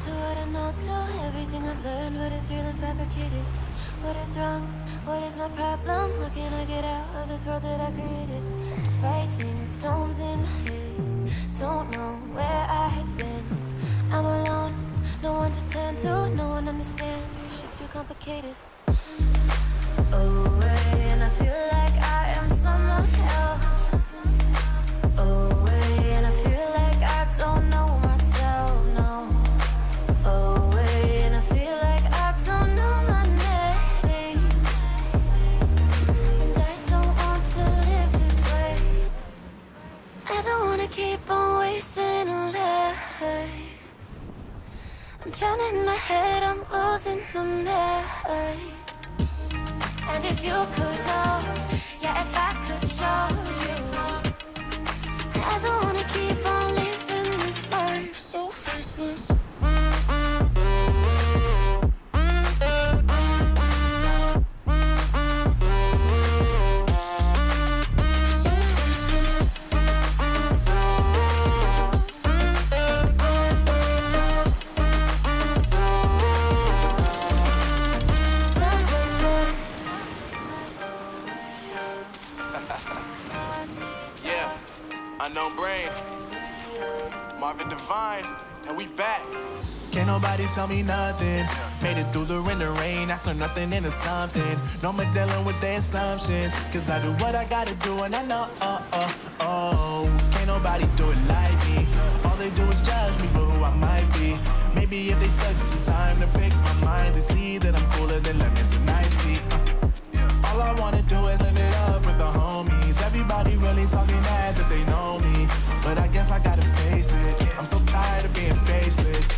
to what I know, to everything I've learned, what is real and fabricated. What is wrong? What is my problem? How can I get out of this world that I created? Fighting storms in my head, don't know where I have been. I'm alone, no one to turn to, no one understands. Shit's too complicated. Away, and I feel like I am someone else. Away, and I feel like I don't know myself, no. Away, and I feel like I don't know my name. And I don't want to live this way. I don't want to keep on wasting a life. I'm drowning in my head, I'm losing the mind. And if you could know, yeah, if I could show you, I don't wanna keep on living this life so faceless. Unknown Brain, Marvin Divine, and we back. Can't nobody tell me nothing. Made it through the rain and rain, I turn nothing into something. No more dealing with their assumptions, cause I do what I gotta do and I know, can't nobody do it like me. All they do is judge me for who I might be. Maybe if they took some time to pick my mind, they see that I'm cooler than lemons and iced tea. All I wanna do is live it up with the homies. Everybody really talking ass if they know me, but I guess I gotta face it. I'm so tired of being faceless.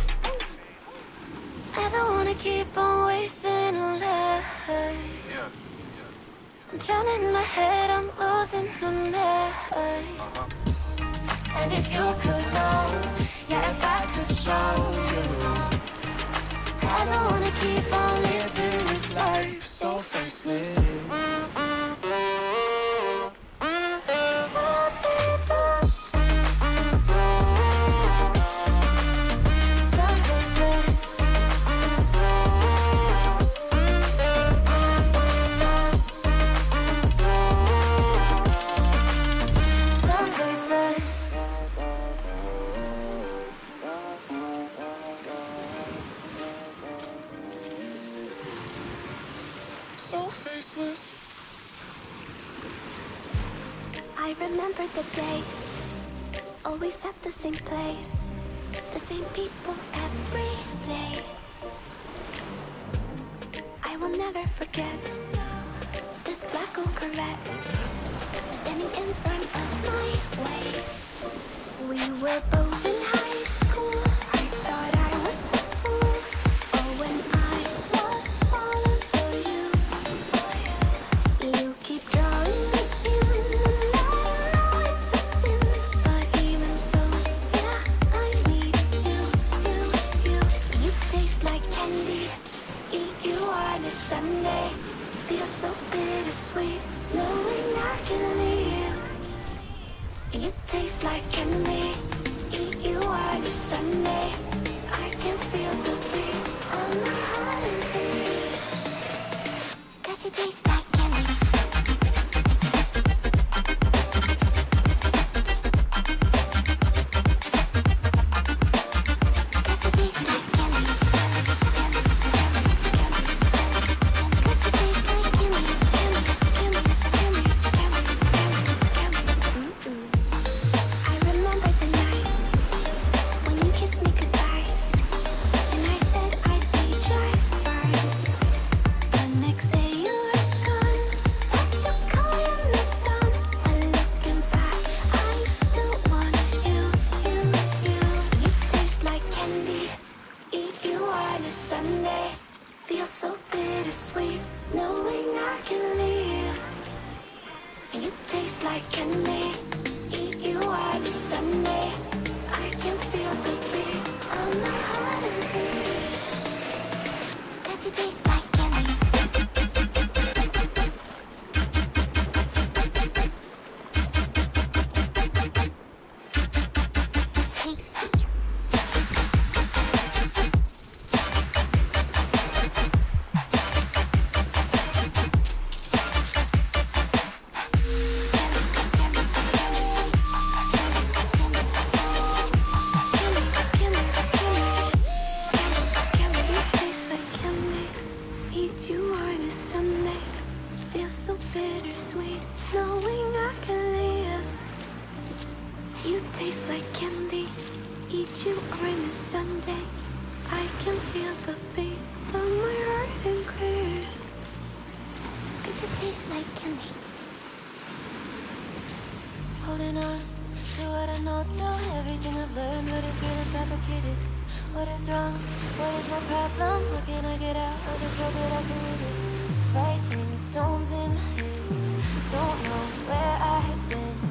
I don't wanna keep on wasting a life. I'm drowning in my head, I'm losing the mind. And if you could know, yeah, if I could show you, I don't wanna keep on living this life so faceless. So faceless. I remember the days, always at the same place, the same people every day. I will never forget this black old Corvette standing in front of my way. We were both in high school, I thought I was a fool. Oh, when I was falling for you, you keep drawing me in, and I know it's a sin, but even so, yeah, I need you. You taste like candy, eat you on a Sunday. Feels so bittersweet, knowing I can leave. You taste like candy, eat you on a Sunday. I can feel the beat on my heart and beats, 'cause you taste like candy. I remember a Sunday, I can feel the beat of my heart increase. 'Cause it tastes like candy. Holding on to what I know, to everything I've learned, but it's really fabricated. What is wrong? What is my problem? How can I get out of this world that I created? Fighting storms in my head. Don't know where I have been.